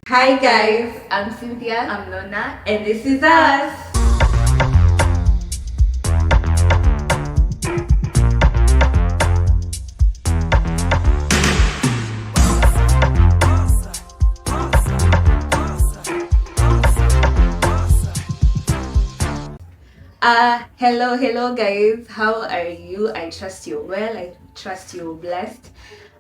Hi guys, I'm Cynthia. I'm Lorna, and this is us. Hello guys. How are you? I trust you're well. I trust you're blessed.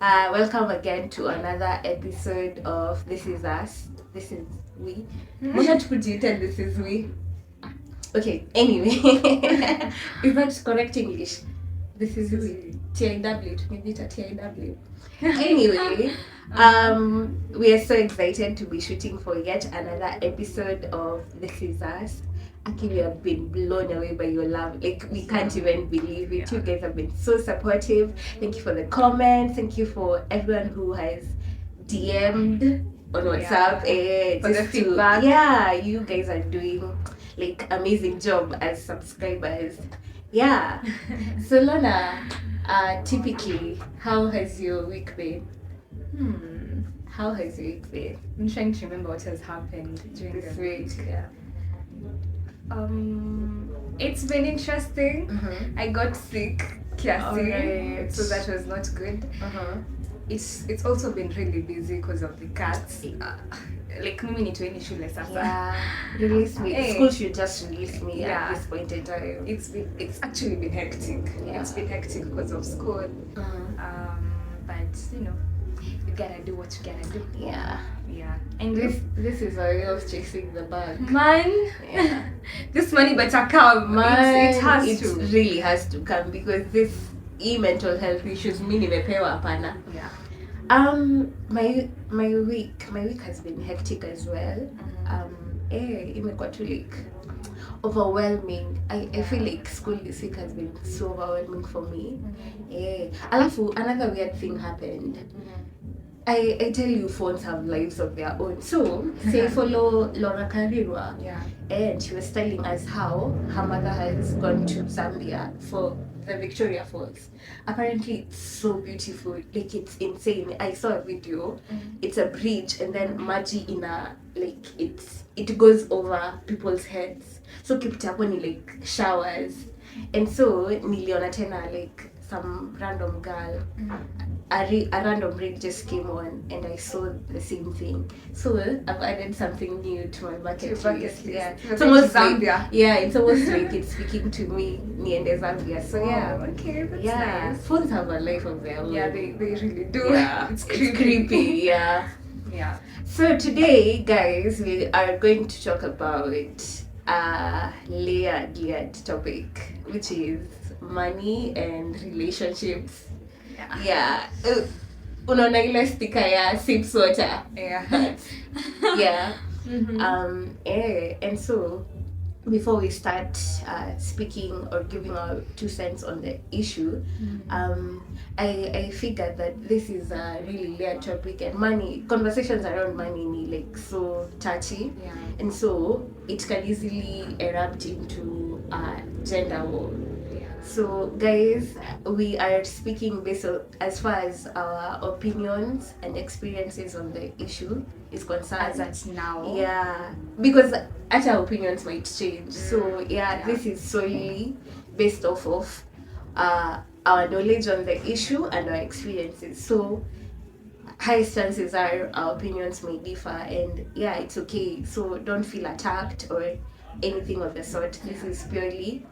Welcome again to another episode of This Is Us. This is we. Mbona tukujiita this is we? Okay, anyway. Is that correct English? This is we. TIW. Maybe it's a TIW. Anyway, we are so excited to be shooting for yet another episode of This Is Us. Actually, we have been blown away by your love. Like, we can't even believe it. You guys have been so supportive. Thank you for the comments. Thank you for everyone who has DM'd on WhatsApp. For the feedback. You guys are doing like amazing job as subscribers. Yeah. So Lorna, typically, how has your week been? How has your week been? I'm trying to remember what has happened during This the week. Yeah. It's been interesting. I got sick, Alright. so that was not good. It's also been really busy because of the cats. Like mimi nitoeni shule sasa. Yeah. Release me. Hey. School should just release me Yeah. at this point in time. It's actually been hectic. Yeah. It's been hectic because of school. But you gotta do what you gotta do. Yeah. Yeah. And This is a way of chasing the bag. man, Yeah. this money better come. Man, It has it to. really has to come because this mental health issues mi nimepewa hapana. Yeah. My week has been hectic as well. Imekuwa too like overwhelming. I feel like school this week has been so overwhelming for me. Alafu another weird thing happened. I tell you, phones have lives of their own. So, say follow Laura Karirwa, Yeah. and she was telling us how her mother has gone to Zambia for the Victoria Falls. Apparently, it's so beautiful. Like, it's insane. I saw a video. It's a bridge, and then maji in a, like, it goes over people's heads. So, kipitaponi, like, showers. And so, niliona tena, like, some random girl, a random reel just came on, and I saw the same thing. So I've added something new to my bucket list. Yeah, it's almost like, Zambia. it's almost like it's speaking to me, niende Zambia. So yeah, Okay, that's yeah, nice. phones have a life of their own. Yeah, they really do. Yeah, It's it's creepy. creepy. Yeah. Yeah. So today, guys, we are going to talk about a layered topic, which is money and relationships. Yeah. Unaona ile sticker ya sips water. Yeah. Yeah. And so before we start speaking or giving our 2 cents on the issue, I figured that this is a really layered topic, and conversations around money ni like so touchy. Yeah. And so it can easily erupt into gender war. So guys, we are speaking based on, as far as our opinions and experiences on the issue is concerned. As at now. Yeah, because our opinions might change. So this is solely based off of our knowledge on the issue and our experiences. So high chances are our opinions may differ, and it's okay. So don't feel attacked or anything of the sort. This is purely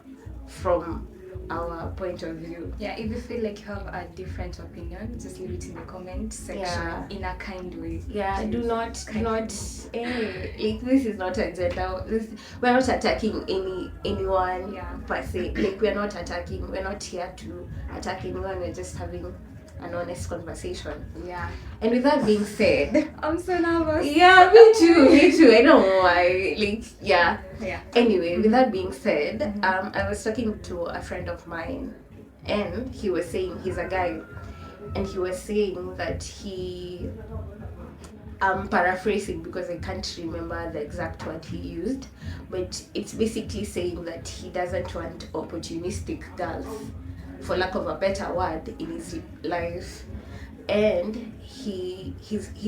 from our point of view. Yeah, if you feel like you have a different opinion, just leave it in the comment section in a kind way. Yeah, do not like this is not a gender. We're not attacking anyone per se. Like we're not here to attack anyone. We're just having an honest conversation. Yeah. And with that being said, I'm so nervous. Yeah, me too. I don't know why. Yeah. Anyway, with that being said, I was talking to a friend of mine, and he was saying, he's a guy, and he was saying that I'm paraphrasing because I can't remember the exact word he used, but it's basically saying that he doesn't want opportunistic girls, for lack of a better word, in his life. and he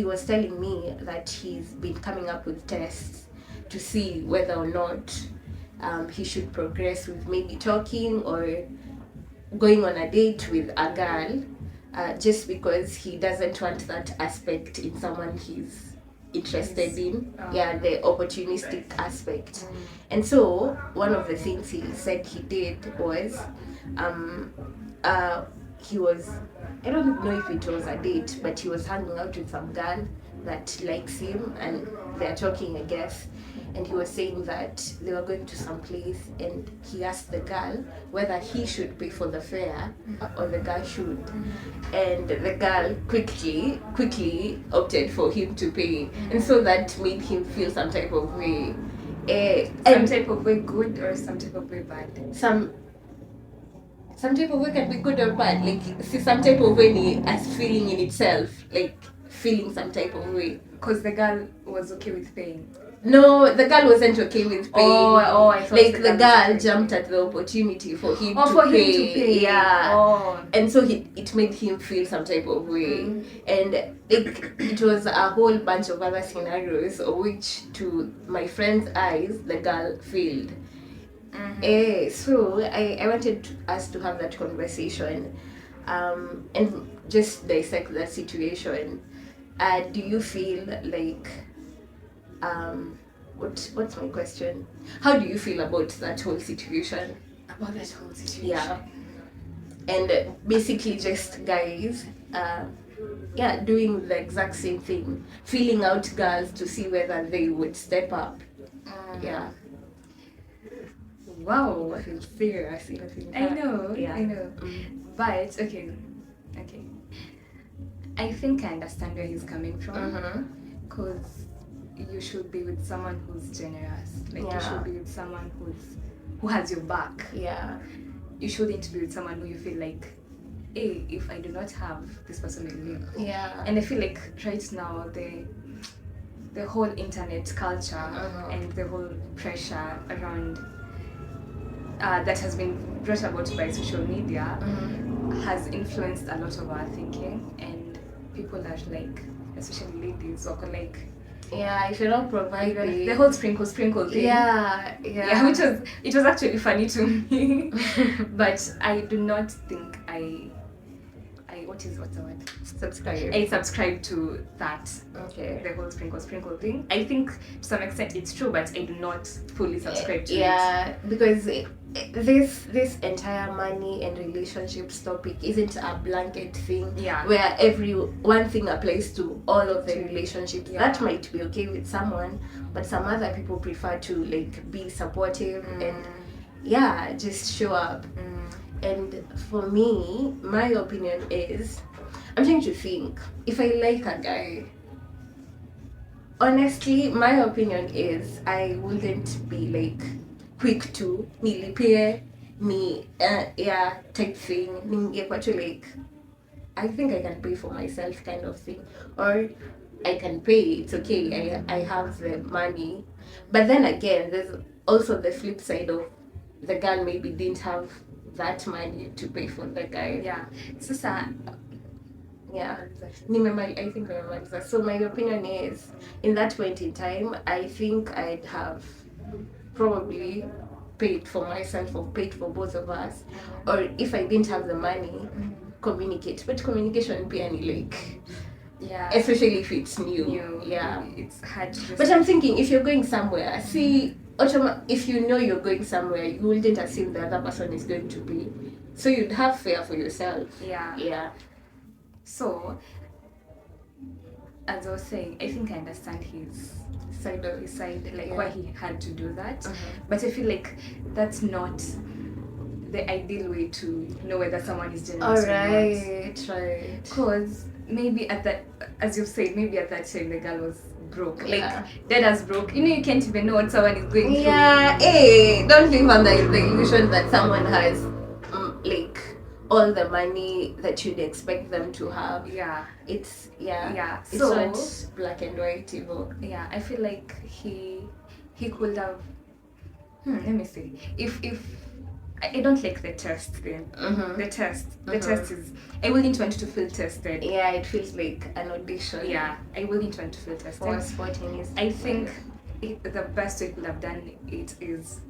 was telling me that he's been coming up with tests to see whether or not he should progress with maybe talking or going on a date with a girl, just because he doesn't want that aspect in someone he's interested in. Yeah, the opportunistic aspect. And so one of the things he said he did was he was, I don't know if it was a date, but he was hanging out with some girl that likes him and they're talking, I guess. And he was saying that they were going to some place and he asked the girl whether he should pay for the fare or the girl should. And the girl quickly opted for him to pay. And so that made him feel some type of way. Some type of way good or some type of way bad? Some type of way can be good or bad. Like, see, some type of way as feeling in itself, like feeling some type of way. Because the girl was okay with paying. No, the girl wasn't okay with paying. Oh, I thought like the girl jumped at the opportunity for him to pay. Yeah. Oh. And so it made him feel some type of way. And it was a whole bunch of other scenarios, which to my friend's eyes, the girl failed. So I wanted us to have that conversation and just dissect that situation. Do you feel like what's my question? How do you feel about that whole situation? About that whole situation? Yeah. And basically just guys doing the exact same thing, feeling out girls to see whether they would step up. Yeah. Wow, I feel serious. I know. Mm. But okay. I think I understand where he's coming from. Because you should be with someone who's generous. Like you should be with someone who has your back. Yeah. You shouldn't be with someone who you feel like, hey, if I do not have, this person will leave. Yeah. And I feel like right now the whole internet culture and the whole pressure around that has been brought about by social media has influenced a lot of our thinking, and people are like, especially ladies, are like, if you don't provide the whole sprinkle thing. Yeah, which was actually funny to me. But I do not think I what's the word? Subscribe. I subscribe to that. Okay. The whole sprinkle thing. I think to some extent it's true, but I do not fully subscribe to it. Yeah, because this entire money and relationships topic isn't a blanket thing. Yeah. Where one thing applies to all of the relationships. Yeah. That might be okay with someone, but some other people prefer to like be supportive and just show up. And for me, my opinion is, I'm trying to think, if I like a guy, honestly, my opinion is I wouldn't be like quick to nilipie type thing. Ningepa to like, I think I can pay for myself kind of thing. Or I can pay, it's okay, I have the money. But then again, there's also the flip side of the girl maybe didn't have that money to pay for the guy. Yeah. Sasa, I think nimemaliza. So my opinion is, in that point in time, I think I'd have probably paid for myself or paid for both of us. Or if I didn't have the money, communicate. But communication pia ni like, especially if it's new. It's hard to just... But I'm thinking, if you're going somewhere, if you know you're going somewhere, you wouldn't assume the other person is going to pay. So you'd have fare for yourself. Yeah. So, as I was saying, I think I understand his side, like why he had to do that. But I feel like that's not the ideal way to know whether someone is generous or not. Right. Because maybe at that, as you've said, maybe at that time the girl was broke, like dead as broke. You can't even know what someone is going through. Don't live under the illusion that someone has like all the money that you'd expect them to have. It's it's so, not black and white evil. I feel like he could have let me see, if I don't like the test thing. The test is, I wouldn't want to feel tested. Yeah, it feels like an audition. Yeah, I wouldn't want to feel tested. For spontaneous. I think the best way to have done it is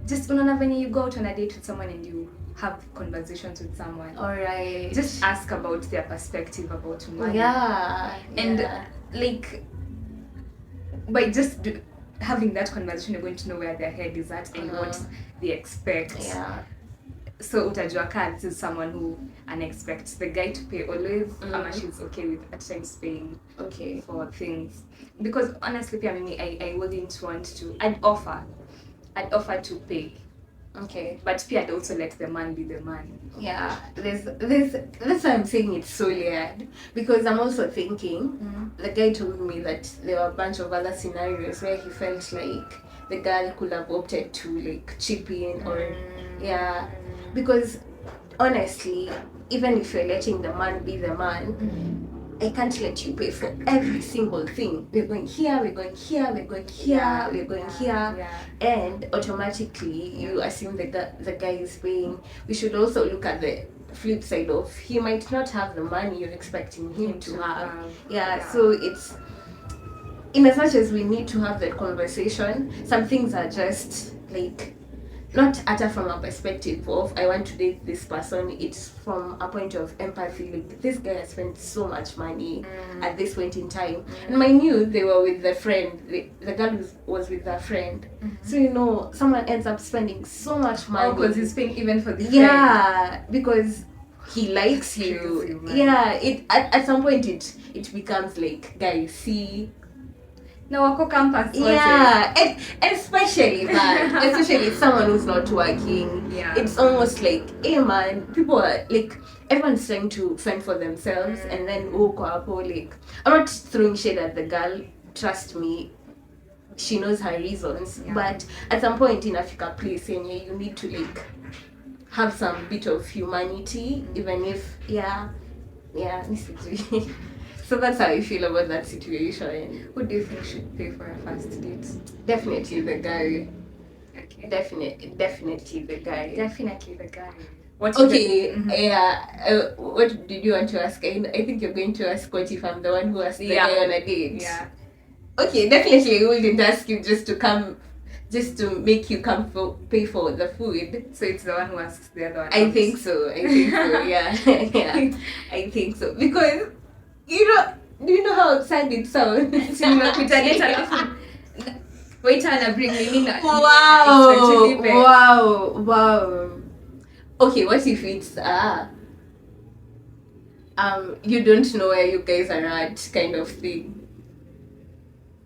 just when you go out on a date with someone and you have conversations with someone. Alright. Just ask about their perspective about money. Yeah. And like by just having that conversation, you're going to know where their head is at and what they expect. Yeah. So utajua ka this is someone who expects the guy to pay always, ama she's okay with at times paying for things. Because honestly, I wouldn't want to. I'd offer to pay. Okay. But I'd also let the man be the man. Yeah. That's why I'm saying it's so layered. Because I'm also thinking, the guy told me that there were a bunch of other scenarios where he felt like the girl could have opted to like chip in or because honestly, even if you're letting the man be the man, I can't let you pay for every single thing. We're going here, we're going here, we're going here, we're going here. And automatically you assume the guy is paying. We should also look at the flip side of he might not have the money you're expecting him to have. So it's, in as much as we need to have that conversation, some things are just like not utter from a perspective of I want to date this person. It's from a point of empathy. Like, this guy has spent so much money at this point in time, and mind you, they were with the friend. The girl was with their friend, so someone ends up spending so much money because he's paying even for the friend. Yeah, because he likes you. It at some point it becomes like, guys, see. No, wako campus. And especially that, especially someone who's not working. It's almost like, hey man, people are like, everyone's trying to fend for themselves, and then like, I'm not throwing shade at the girl. Trust me, she knows her reasons. But at some point in Africa, place, you need to like have some bit of humanity, even if So that's how I feel about that situation. Who do you think should pay for a first date? Definitely the guy. Okay. Definitely the guy. Definitely the guy. What did you want to ask? I think you're going to ask what if I'm the one who asked the guy on a date. Yeah. Okay, definitely I wouldn't ask you just to make you pay for the food. So it's the one who asks the other one. I think so. Yeah. I think so. Because do you know how sad it sounds? Wait till bring me. Wow. Okay, what if it's you don't know where you guys are at kind of thing?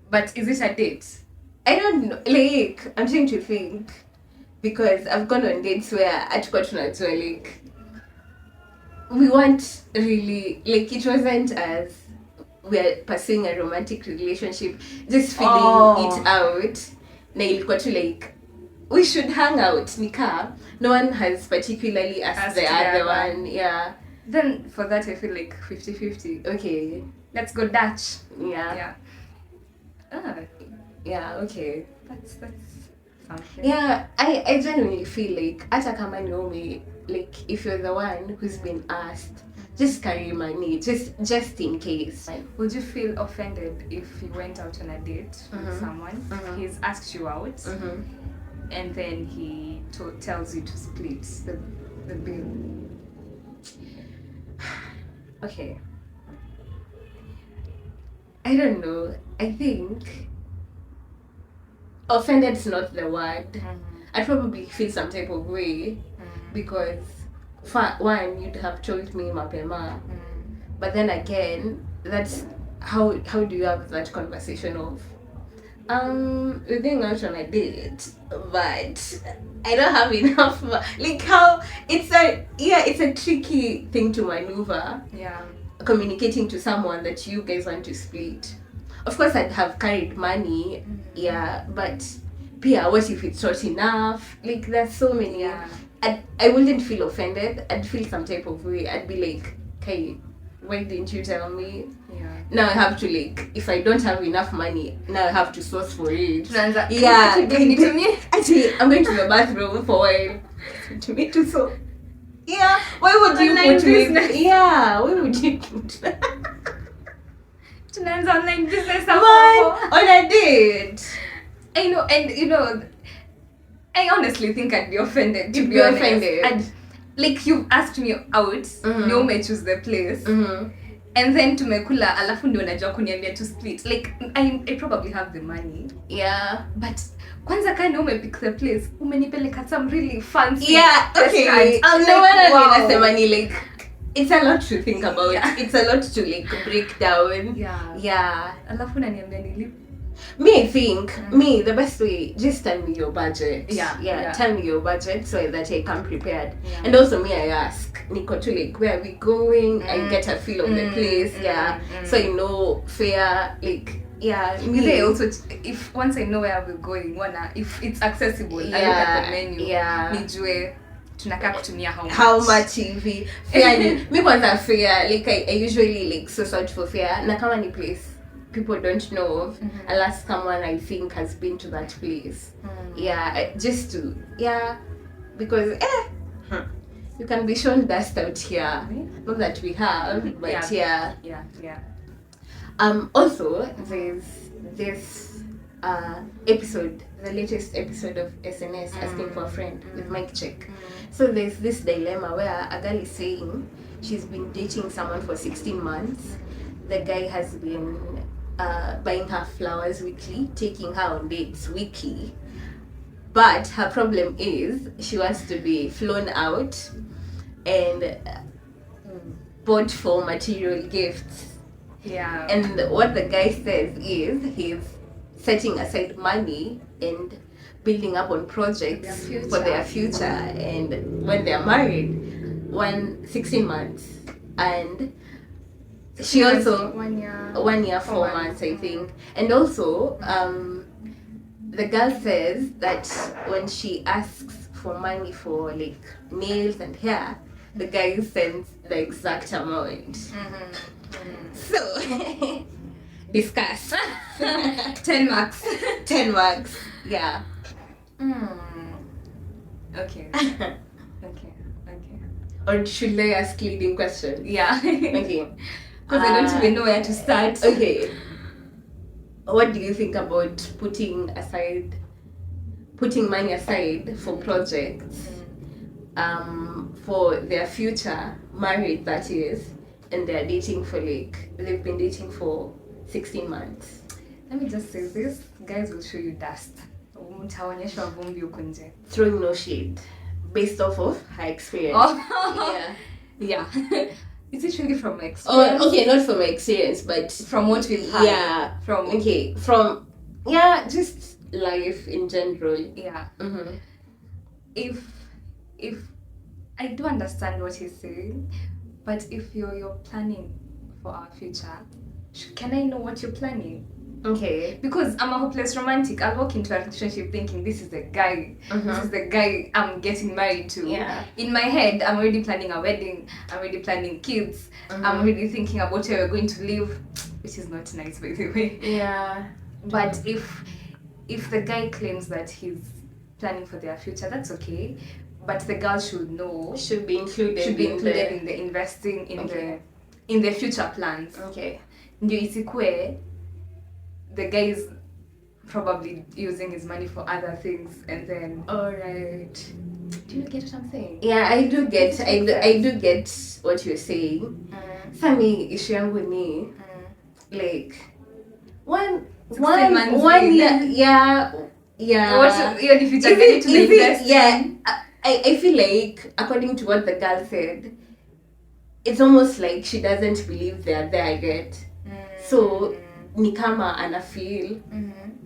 But is it a date? I don't know. Like, I'm trying to think, because I've gone on dates where like we weren't really like, it wasn't as we're pursuing a romantic relationship, just feeling it out. Na ilikuwa tu like, we should hang out, nika. No one has particularly asked the other one. Yeah. Then for that I feel like 50-50. Okay. Let's go Dutch. Yeah. Yeah, okay. That's something. Yeah, I genuinely feel like ata kama Naomi, like if you're the one who's been asked, just carry money, just in case. Would you feel offended if you went out on a date with someone, he's asked you out, and then he tells you to split the bill? Okay. I don't know. I think offended's not the word. I'd probably feel some type of way because for one, you'd have told me mapema. But then again, that's how do you have that conversation of we're going out on a date, but I don't have enough like, how it's a tricky thing to maneuver. Communicating to someone that you guys want to split. Of course I'd have carried money, but what if it's not enough? Like, there's so many. I wouldn't feel offended. I'd feel some type of way. I'd be like, okay, why didn't you tell me? Now I have to, like, if I don't have enough money, now I have to source for it. Give it to me. Actually, I'm going to the bathroom for a while. tomato sauce. Yeah, why would you Online put business. me? Yeah, why would you put Tunaanza online business man hapo. on a date? I know, and you know, I honestly think I'd be offended. You'd To be be honest, offended. like you asked me out, no may choose the place, and then tumekula, alafu ndio unajua kuniambia to split. Like I probably have the money, Yeah. but kwanza kani umepick the place, umenipeleka some really fancy Yeah, okay. restaurant. I'm No like, wonder wow. ninasema ni like it's a lot to think about. Yeah. It's a lot to like break down. Yeah. Yeah. Alafu unaniambia nilipe. Me, I think, the best way, just tell me your budget. Yeah. Tell me your budget so that I come prepared. Yeah. And also me, I ask, Nico, to like, where are we going? I get a feel of the place, so I know fare, like, Me also, if once I know where we're going, if it's accessible, I look at the menu. Nijue tunakaa kutumia how much hivi. Fare ni, me kwanza fare, like I usually like source out for fare. Na kama ni place people don't know of, unless someone I think has been to that place. Just to, because you can be shown dust out here. Not that we have, but yeah. Also, there's this episode, the latest episode of SNS, Asking for a Friend with Mike Check. So there's this dilemma where a girl is saying she's been dating someone for 16 months. The guy has been buying her flowers weekly, taking her on dates weekly. But her problem is she wants to be flown out and bought for material gifts. Yeah. And what the guy says is he's setting aside money and building up on projects for their future. And when they're married, 16 months. And she also 1 year, 1 year, 4 months, I think. And also, the girl says that when she asks for money for like nails and hair, the guy sends the exact amount. So discuss. 10 marks. 10 marks. Yeah. Okay. Or should I ask leading questions? Yeah. Okay. Because I don't even know where to start. Okay. What do you think about putting money aside for projects, for their future, married that is, and they're dating for they've been dating for 16 months? Let me just say this, guys will show you dust. Mtaonyeshwa vumbi huko nje. Throwing no shade, based off of her experience. Yeah. Is it really from my experience? Oh, okay, not from my experience, but from what we've had. Yeah. From just life in general. Yeah. If I do understand what he's saying, but if you're planning for our future, can I know what you're planning? Okay. Because I'm a hopeless romantic. I'll walk into a relationship thinking this is the guy. This is the guy I'm getting married to. Yeah. In my head, I'm already planning a wedding. I'm already planning kids. I'm already thinking about where we're going to live, which is not nice, by the way. Yeah. But if the guy claims that he's planning for their future, that's okay. But the girl should know. Should be included in the investing in the future plans. Okay. Ndio isikue the guy is probably using his money for other things, and then alright. Do you get what I'm saying? Yeah, I do get what you're saying. Sami issue yangu ni like one year. Yeah. What you're the future getting to invest? Yeah. I feel like according to what the girl said, it's almost like she doesn't believe they're there yet. So ni kama ana feel,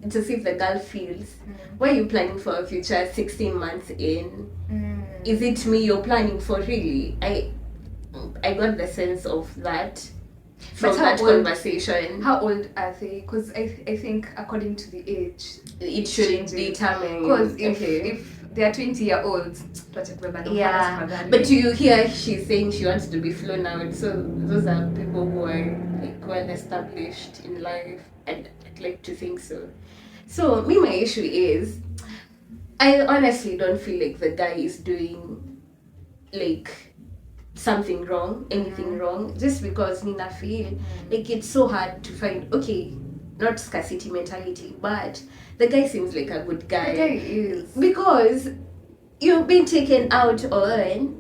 it's as if the girl feels, why are you planning for a future 16 months in? Is it me you're planning for really? I got the sense of that from that conversation. How old are they? Because I think according to the age, it should determine. Because if they are 20-year-olds, but do you hear she's saying she wants to be flown out? So those are people who are like well established in life, and I'd like to think so. So my issue is I honestly don't feel like the guy is doing like something wrong, anything wrong, just because Nina feel like it's so hard to find, okay, not scarcity mentality, but the guy seems like a good guy. The guy is. Because you've been taken out on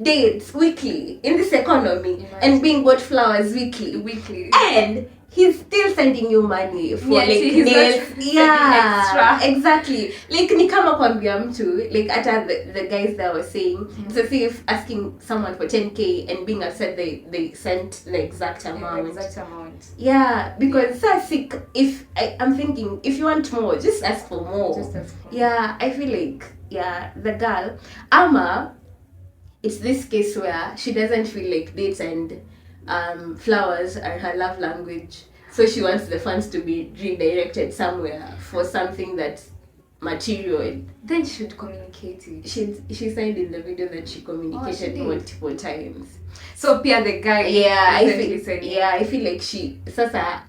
dates weekly in this economy and being bought flowers weekly. And he's still sending you money for like nails. Yeah, exactly. Like ni kama kwambia mtu, like hata the guys that were saying, it's as if asking someone for 10k and being upset they sent the exact amount. Yeah, because if I'm thinking, if you want more, just ask for more. Yeah, I feel like, yeah, the girl, Ama, it's this case where she doesn't feel like dates and flowers are her love language. So she wants the funds to be redirected somewhere for something that's material. Then she should communicate it. She said in the video that she communicated multiple times. So Pia the guy, I feel like she sasa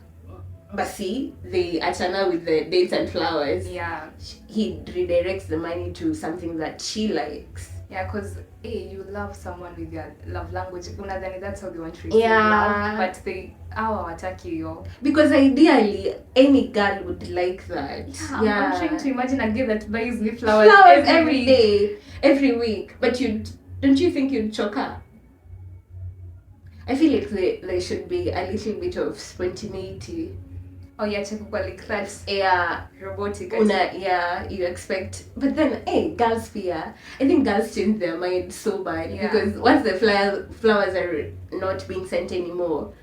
basi they achana with the dates and flowers. Yeah, he redirects the money to something that she likes. Yeah, because you love someone with your love language. Unadhani that's how they want to receive love, but they hawataki yo. Because ideally, any girl would like that. Yeah, I'm trying to imagine a girl that buys me flowers every day, every week. But don't you think you'd choke her? I feel like there should be a little bit of spontaneity. Oh yeah, like that. Yeah, robotic. You expect, but then girls fear. I think girls change their mind so bad because once the flowers are not being sent anymore,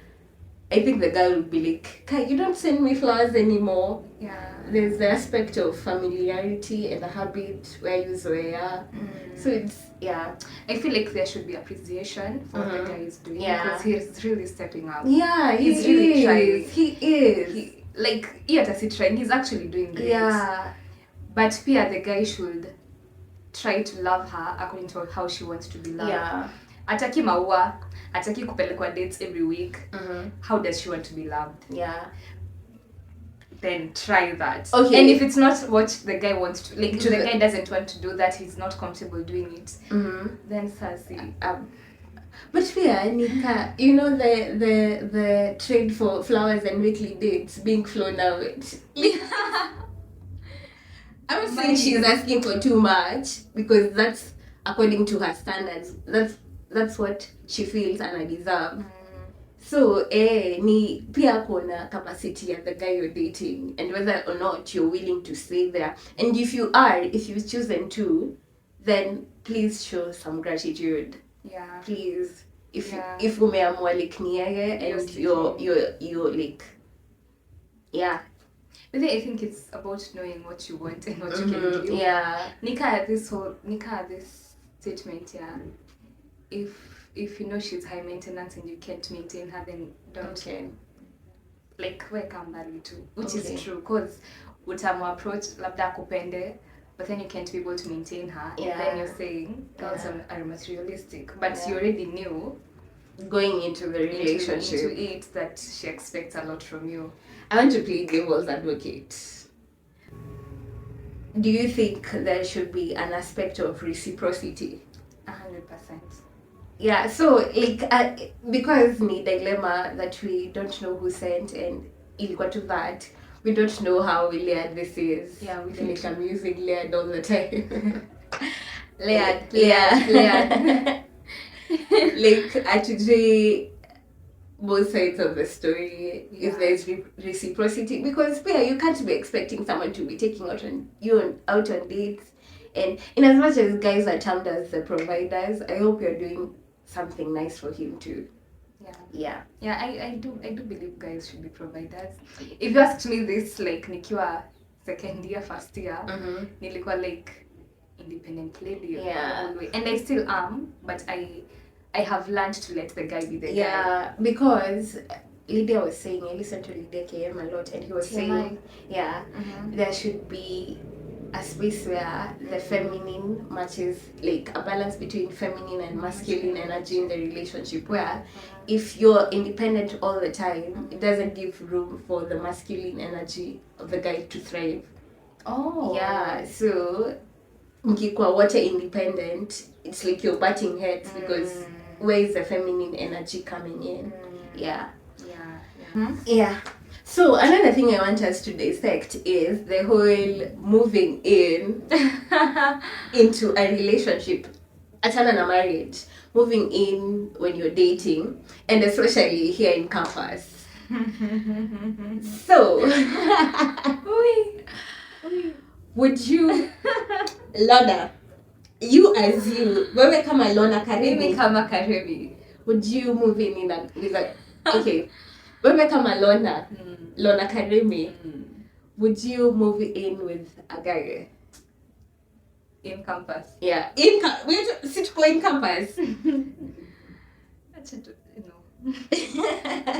I think the girl would be like, "Kai, you don't send me flowers anymore." Yeah. There's the aspect of familiarity and the habit where you swear. So it's I feel like there should be appreciation for what the guy is doing because he's really stepping up. Yeah, he's really trying. He is. Trying. He's actually doing great. Yeah. But Pia, the guy should try to love her according to how she wants to be loved. Yeah. Ataki maua, ataki kupelekwa dates every week. How does she want to be loved? Yeah. Then try that. Okay. And if it's not what the guy wants to, like, the guy doesn't want to do that, he's not comfortable doing it. Then sassy. But yeah, Nika, you know the trade for flowers and weekly dates being flown out. I'm not saying she's asking for too much because that's according to her standards. That's what she feels and I deserve. So ni pia kuna capacity of the guy you're dating and whether or not you're willing to stay there. And if you've chosen to, then please show some gratitude. Yeah. Please. If umeamua like ni yeye and you're like But then I think it's about knowing what you want and what you can do. Yeah. Nika had this statement, if you know she's high maintenance and you can't maintain her, then don't weka mbali too, which is true because utamu approach labda kupende, but then you can't be able to maintain her. And then you're saying girls are materialistic, but you already knew going into the relationship into it that she expects a lot from you. I want to play devil's advocate. Do you think there should be an aspect of reciprocity? 100%. Yeah, so because ni dilemma that we don't know who sent and ilikuwa to that, we don't know how layered this is. Yeah, we feel like I'm using layered all the time. layered. Like actually both sides of the story if there's reciprocity, because you can't be expecting someone to be taking out on dates, and in as much as guys are termed as the providers, I hope you're doing something nice for him too. I do believe guys should be providers. If you asked me this like nikiwa second year, first year, nilikuwa like independent lady and I still am, but I have learned to let the guy be the guy. Because Lydia was saying, I listened to Lydia KM a lot, and he was saying, there should be a space where the feminine matches, like a balance between feminine and masculine energy in the relationship, where if you're independent all the time, it doesn't give room for the masculine energy of the guy to thrive. Oh. Yeah, so mkikuwa water independent, it's like you're butting heads because where is the feminine energy coming in? Yeah. Yeah. So another thing I want us to dissect is the whole moving in into a relationship, achana na marriage, moving in when you're dating, and especially here in campus. So, would you, Lorna, you as you, wewe kama Lorna Mimi kama Karibi, would you move in with a, okay, wewe kama Lorna, Lorna Karimi, would you move in with a guy? In campus. Yeah, sit in campus.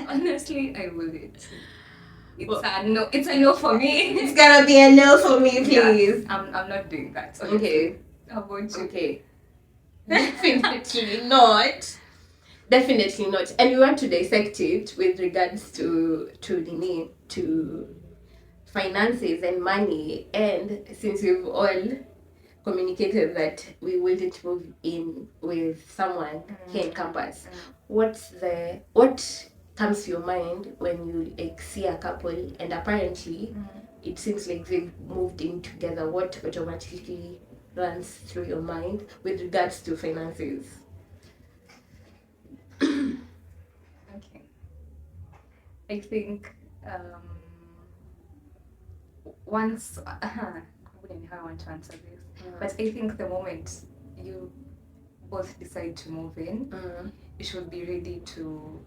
Honestly, I wouldn't. It's a no for me. It's gonna be a no for me, please. Yeah, I'm not doing that. Honestly. Okay. How about you? Okay. Definitely not. Definitely not. And we want to dissect it with regards to finances and money. And since we've all communicated that we wouldn't move in with someone here in campus, what comes to your mind when you like see a couple and apparently it seems like they've moved in together? What automatically runs through your mind with regards to finances? Okay. I think once I wouldn't know how I want to answer this, but I think the moment you both decide to move in, you should be ready to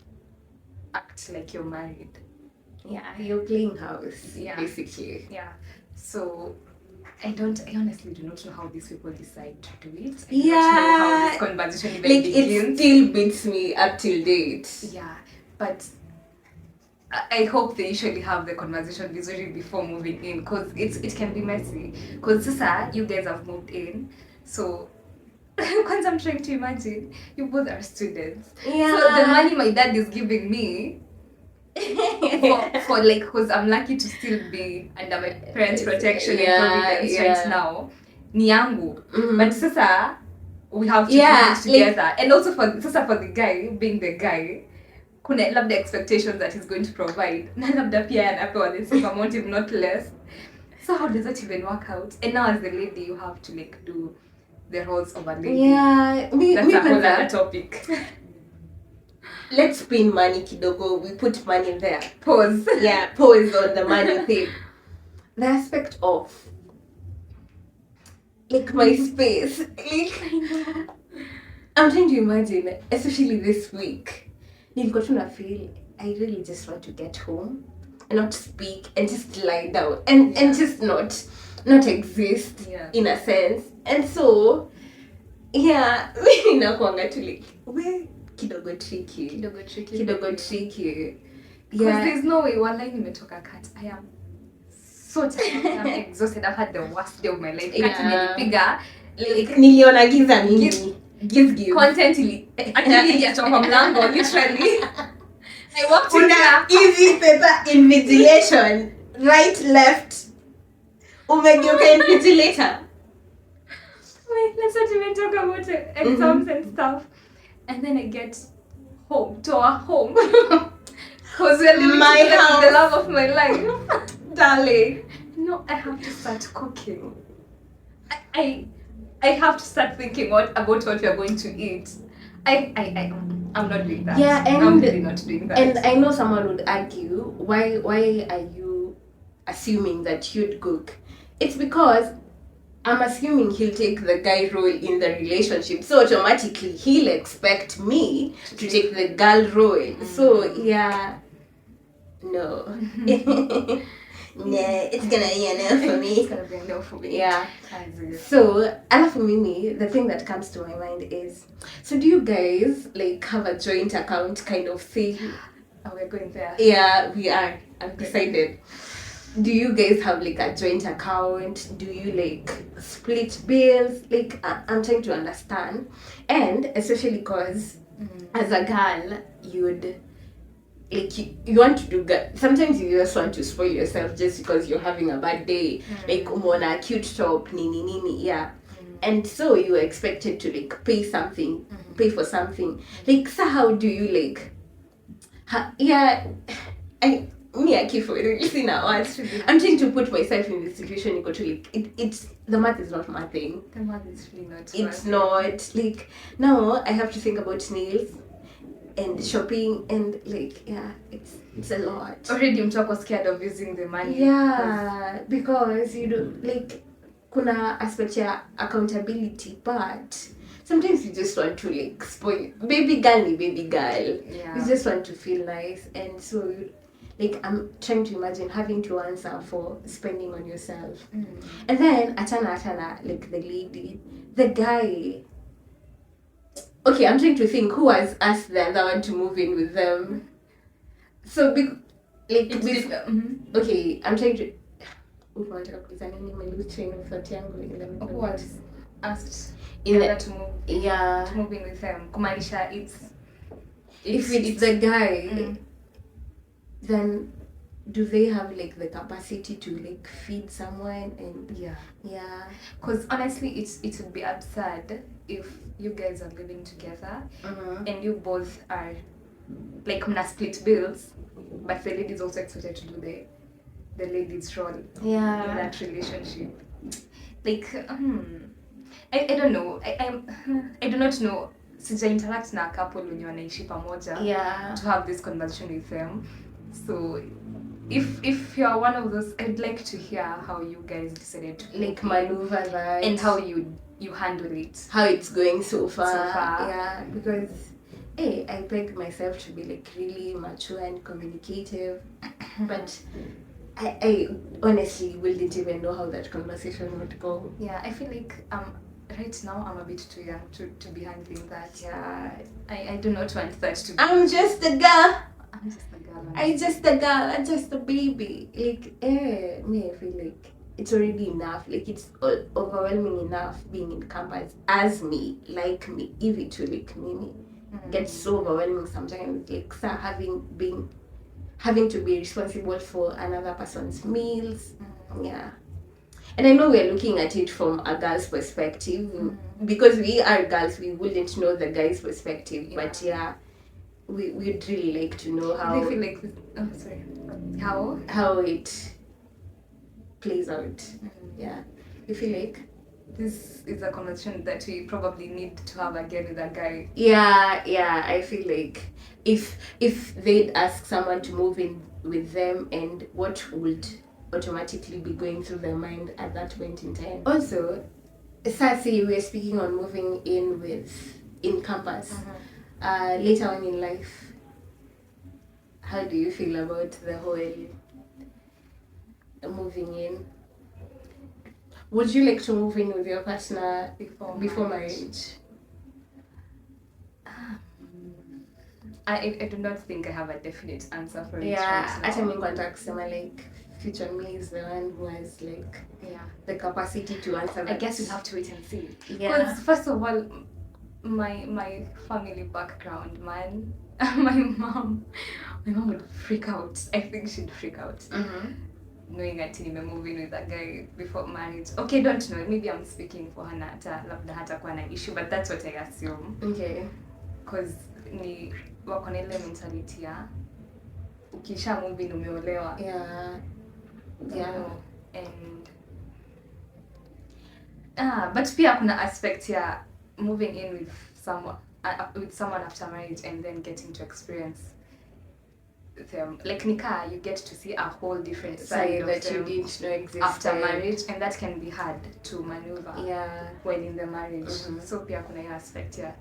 act like you're married. Yeah, you're playing house, basically. Yeah. So I honestly do not know how these people decide to do it. I Yeah. don't know how this conversation even begins. It still beats me up till date. Yeah, but I hope they usually have the conversation visually before moving in, because it can be messy. Because sasa, you guys have moved in, so because I'm trying to imagine, you both are students. Yeah. So the money my dad is giving me for like, because I'm lucky to still be under my parents' protection and providence right now, ni yangu. But sasa, we have to do it together. And also for the guy, being the guy, kuna labda expectations that he's going to provide. Na labda pia anapewa the same amount, if not less. So how does that even work out? And now as the lady, you have to like do the roles of a lady. Yeah, that's a whole other topic. Let's spin money kidogo. We put money there. Pause. Yeah, pause on the money thing. The aspect of like my space. Like, I'm trying to imagine, especially this week. Nilikuwa tu na feel I really just want to get home and not speak and just lie down and just not exist in a sense. And so yeah, we nakuanga tu like we kidogo tricky. Because there's no way one line nimetoka cut. I am so tired. I'm exhausted. I've had the worst day of my life. Nilipiga like niliona giza mingi. Give. Content actually yatoka mlango literally. I walked in there. Easy paper invigilation. Right, left. Umegeuka invigilator. Wait, let's not even talk about exams and stuff. And then I get home to our home. Because we're living together, the love of my life. Darling. No, I have to start cooking. I have to start thinking about what we are going to eat. I'm not doing that. Yeah, and I'm really not doing that. And I know someone would argue, why are you assuming that you'd cook? It's because I'm assuming he'll take the guy role in the relationship, so automatically he'll expect me to take the girl role. So yeah, no. Nah, it's gonna be a no for me. It's gonna be a no for me. Yeah. So, for me, the thing that comes to my mind is, so do you guys like have a joint account kind of thing? Oh, we're going there. Yeah, we are. I've decided. Do you guys have like a joint account? Do you like split bills? Like, I'm trying to understand. And especially because as a girl, like you want to do good. Sometimes you just want to spoil yourself just because you're having a bad day. Like umona cute top nini nini, yeah. And so you were expected to like pay for something. Like, so how do you like yeah, I keep really now. I'm trying to put myself in this situation. You go to like it's the math is not my thing. The math is really not. It's not like now I have to think about nails and shopping and like yeah, it's a lot. Already mtu ako scared of using the money. Yeah, because you do like kuna aspect ya accountability, but sometimes you just want to like spoil baby girl. Yeah. You just want to feel nice, and so you, like I'm trying to imagine having to answer for spending on yourself. And then atana like the guy. Okay, I'm trying to think who has asked the other one to move in with them. So okay, I'm trying to unataka kuuliza nini? My train of thought yangu Who has asked in the to move? Yeah. To move in with them. Kumaanisha if it's the guy, then do they have like the capacity to like feed someone? And yeah, because honestly it would be absurd if you guys are living together and you both are like mna split bills, but the lady is also expected to do the lady's role in that relationship. Like I don't know, I do not know. Sija interact na couple when you wanaishi pamoja to have this conversation with them. So if you are one of those, I'd like to hear how you guys decided to like maneuver that and how you handle it, how it's going so far. Yeah, because I beg myself to be like really mature and communicative, but I honestly wouldn't even know how that conversation would go. Yeah, I feel like right now I'm a bit too young to be handling that. Yeah, I do not want that to be. I'm just a girl. I'm just a girl. I'm just a baby. Like, me, I feel like it's already enough. Like, it's overwhelming enough being in campus as me, like me, if it will like me. Gets so overwhelming sometimes. Like, having to be responsible for another person's meals. Yeah. And I know we're looking at it from a girl's perspective. Because we are girls, we wouldn't know the guy's perspective. But yeah, we'd really like to know how they feel like how it plays out. Yeah. You feel like this is a conversation that we probably need to have again with a guy. Yeah, I feel like if they'd ask someone to move in with them, and what would automatically be going through their mind at that point in time. Also, Sassy, we're speaking on moving in campus. Later on in life, how do you feel about the whole moving in? Would you like to move in with your partner before marriage? I do not think I have a definite answer for it. Yeah, I think like future me is the one who has like the capacity to answer that. I guess we have to wait and see. Yeah. Because first of all, my family background, man, my mom would freak out. I think she'd freak out. Knowing that I'm moving with a guy before marriage. Okay, don't know. Maybe I'm speaking for her. Labda hatakuwa na issue, but that's what I assume. Okay. Because ni wako na ile mentality ya ukisha move in umeolewa. Yeah. And but pia kuna aspect ya moving in with someone after marriage and then getting to experience them. Like nika, you get to see a whole different side of that them you didn't know existed after marriage, and that can be hard to maneuver when in the marriage. So pia kuna hiyo aspect ya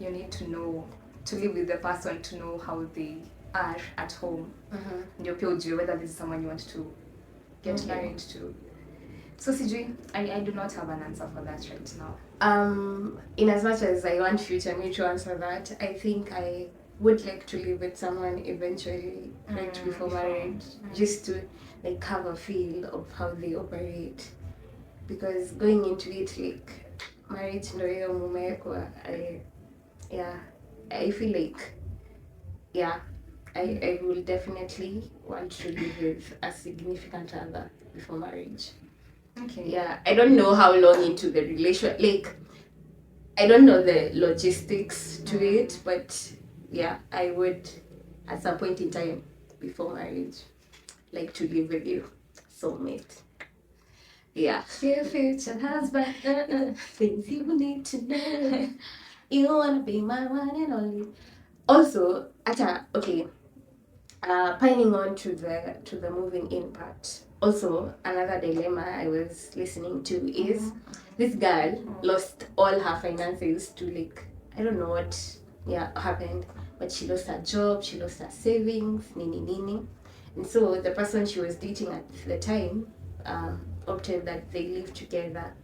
you need to know, to live with the person, to know how they are at home. Ndio pia ujue whether this is someone you want to get married to. So sijui, I do not have an answer for that right now. In as much as I want future me to answer that, I think I would like to live with someone eventually, right before marriage, just to like have a feel of how they operate. Because going into it like marriage ndio hiyo mumewekwa, I feel like I will definitely want to live with a significant other before marriage. Okay. Yeah, I don't know how long into the relation, like, I don't know the logistics to it, but yeah, I would at some point in time before marriage like to live with you, soulmate. Yeah. Dear future husband, Things you need to know. You wanna be my one and only. Also, okay, piling on to the moving in part. Also, another dilemma I was listening to is this girl lost all her finances to, like, I don't know what happened, but she lost her job, she lost her savings, nini. And so the person she was dating at the time opted that they live together.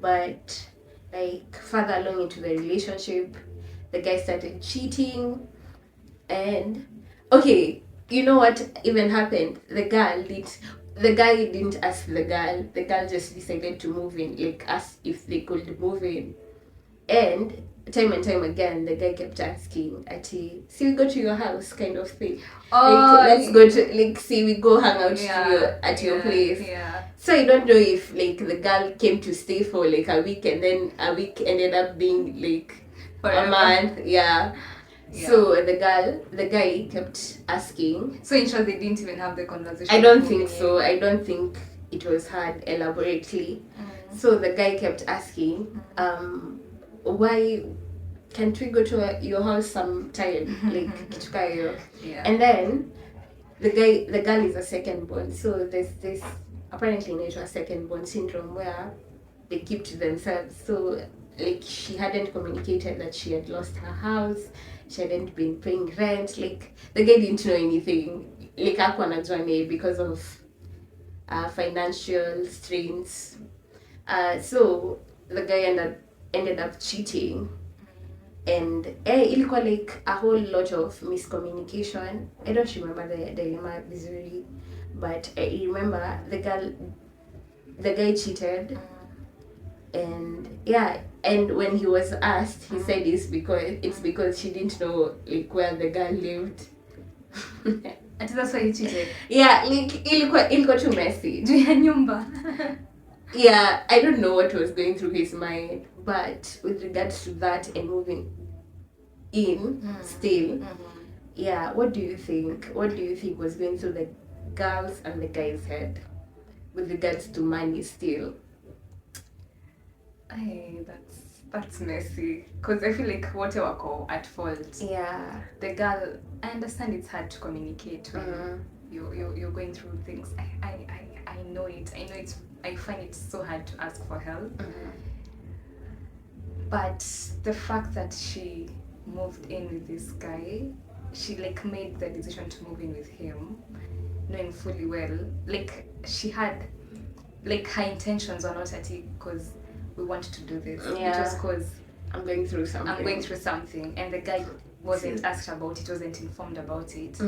But like further along into the relationship, the guy started cheating. And okay, you know what even happened? The guy didn't ask the girl. The girl just decided to move in, like ask if they could move in. And and time again, the guy kept asking, "Ati, see, we go to your house," kind of thing. oh, Like, let's go to, like, see, we go hang out at your place. Yeah. So I don't know if like the girl came to stay for like a week, and then a week ended up being like Forever. a month. Yeah. So the guy kept asking. So in short, they didn't even have the conversation. I don't think so. I don't think it was had elaborately. So the guy kept asking, why can't we go to your house sometime? Like kitu kaa hiyo. And then the girl is a second born. So there's this apparently inaitwa second born syndrome where they keep to themselves. So like she hadn't communicated that she had lost her house, she hadn't been paying rent, like the guy didn't know anything, like hakuwa anajua ni because of financial strains. So the guy ended up cheating, and ilikuwa like a whole lot of miscommunication. I don't remember the dilemma visually, but I remember the guy cheated. And and when he was asked, he said it's because she didn't know like where the girl lived. And that's why he cheated. Yeah, like ilikuwa too messy. Juu ya nyumba. Yeah, I don't know what was going through his mind, but with regards to that and moving in still, yeah, what do you think? What do you think was going through the girls and the guys' head with regards to money still? Hey, that's messy. Because I feel like wote wako at fault. Yeah. The girl, I understand it's hard to communicate when you're going through things. I know it. I find it so hard to ask for help. But the fact that she moved in with this guy, she like made the decision to move in with him, knowing fully well, like she had, like her intentions were not at it because we wanted to do this. Yeah. It was because I'm going through something, and the guy wasn't asked about it, wasn't informed about it.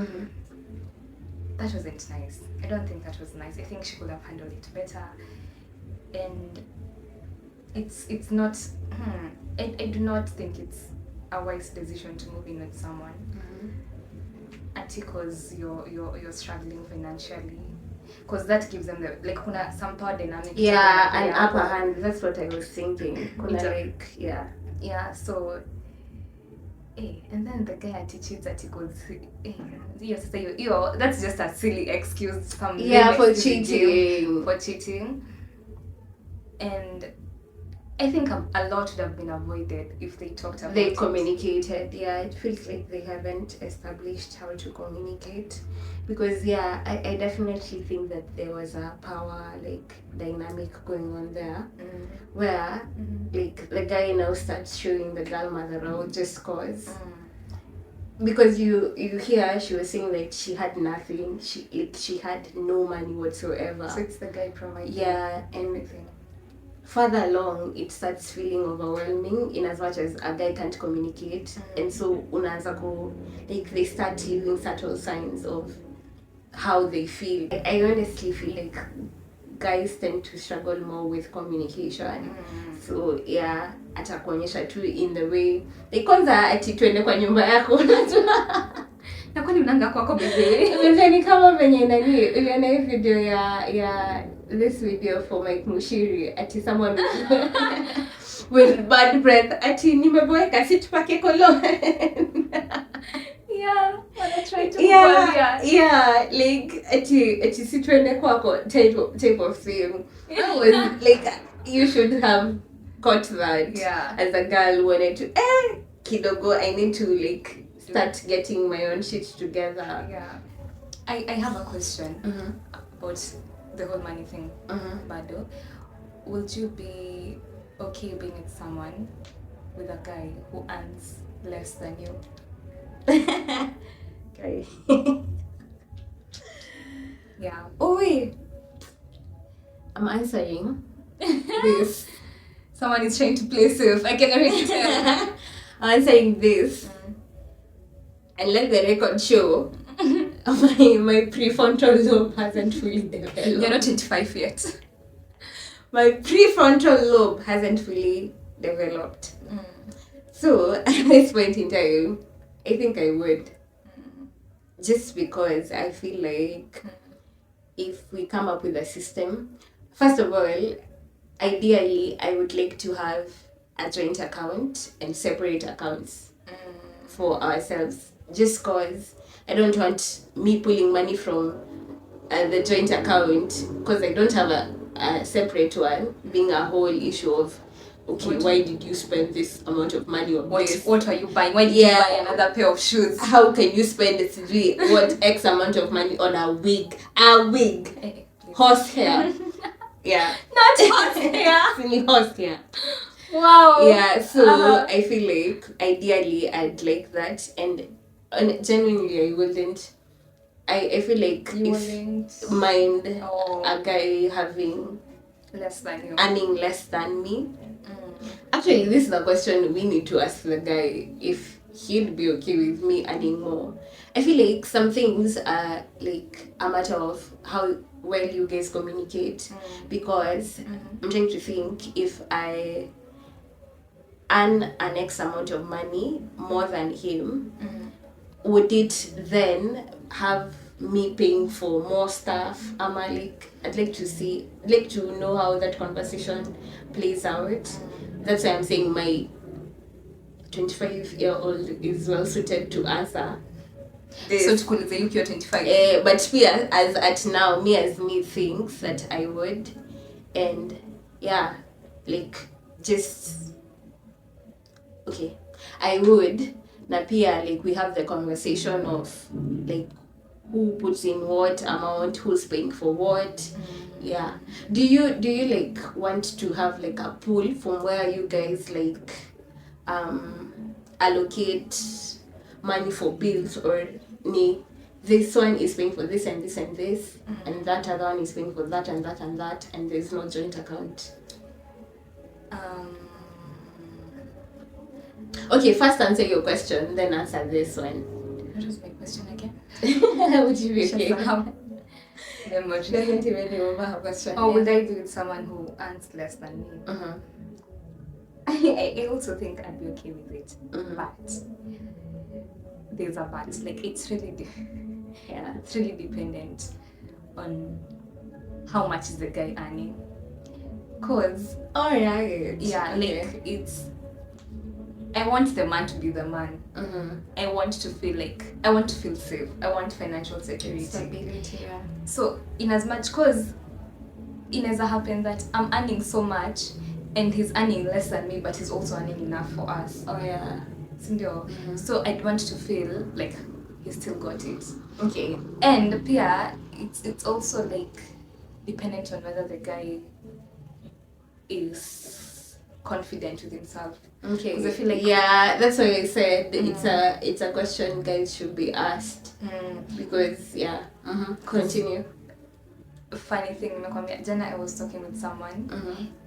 That wasn't nice. I don't think that was nice. I think she could have handled it better. And it's not. I do not think it's a wise decision to move in with someone. Until because you're struggling financially. Because that gives them the like kuna some power dynamic. Yeah, an upper hand. That's what I was thinking. Kuna like yeah. So, and then the guy teaches that he goes. That's just a silly excuse. For cheating. And I think a lot would have been avoided if they talked about it. They communicated. Yeah, it feels like they haven't established how to communicate. Because I definitely think that there was a power like dynamic going on there, where like the guy now starts showing the girl mother out just cause. Because you hear she was saying like she had nothing, she had no money whatsoever. So it's the guy providing. Yeah, and everything. Further along, it starts feeling overwhelming in as much as a guy can't communicate, and so unaanza like they start leaving subtle signs of how they feel. I honestly feel like guys tend to struggle more with communication. So yeah, atakuonyesha tu in the way like kwanza ati twende kwa nyumba yako unajua Na kwani unanga kwako bebe? Bebe ni kama venye nani uliona hii video ya this video for Mike Mushiri ati someone with bad breath ati nimeboeka situpake cologne. Yeah, wanna try to yeah, like ati situende kwako type of thing. That was like you should have got that as a girl wanted to kidogo I need to like start getting my own shit together. Yeah. I have a question about the whole money thing. Bado, would you be okay being with someone with a guy who earns less than you? Okay. Yeah. Oh wait. I'm answering this. Someone is trying to play safe. I can already tell. I'm answering this. And let the record show my prefrontal lobe hasn't fully developed. You're not 25 yet. My prefrontal lobe hasn't fully developed. So at this point in time, I think I would. Just because I feel like if we come up with a system, first of all, ideally I would like to have a joint account and separate accounts for ourselves. Just cause I don't want me pulling money from the joint account because I don't have a separate one, being a whole issue of why did you spend this amount of money on this? What are you buying? Why did you buy another pair of shoes? How can you spend what X amount of money on a wig? Horsehair. Yeah. Not horsehair. Silly horsehair. Wow. Yeah, so I feel like ideally I'd like that, and genuinely I wouldn't. I feel like you if wouldn't mind a guy having less than you, earning less than me. Actually, this is a question we need to ask the guy if he'd be okay with me earning more. I feel like some things are like a matter of how well you guys communicate, because I'm trying to think if I earn an X amount of money more than him, would it then have me paying for more stuff? I'd like to know how that conversation plays out. That's why I'm saying my 25-year-old is well suited to answer this. So tukulize you 25. But as at now, me thinks that I would, and like just okay, I would. Na pia like we have the conversation of like who puts in what amount, who's paying for what. Yeah. Do you like want to have like a pool from where you guys like allocate money for bills, or this one is paying for this and this and this, and that other one is paying for that and that and that, and there's no joint account? Okay, first answer your question, then answer this one. What was my question again? Would you be okay? Doesn't even remember her question. Oh, would I be with someone who earns less than me? I also think I'd be okay with it, but there's a but. Like it's really, it's really dependent on how much is the guy earning. Cause alright, like it's. I want the man to be the man. I want to feel safe. I want financial security. Stability, yeah. So in as much, cause it has happened that I'm earning so much and he's earning less than me, but he's also earning enough for us. Oh yeah. So I'd want to feel like he still got it. Okay. And pia, it's also like dependent on whether the guy is confident with himself. Okay. Because I feel like that's why I said it's a question guys should be asked. Because continue. Funny thing, Jana, I was talking with someone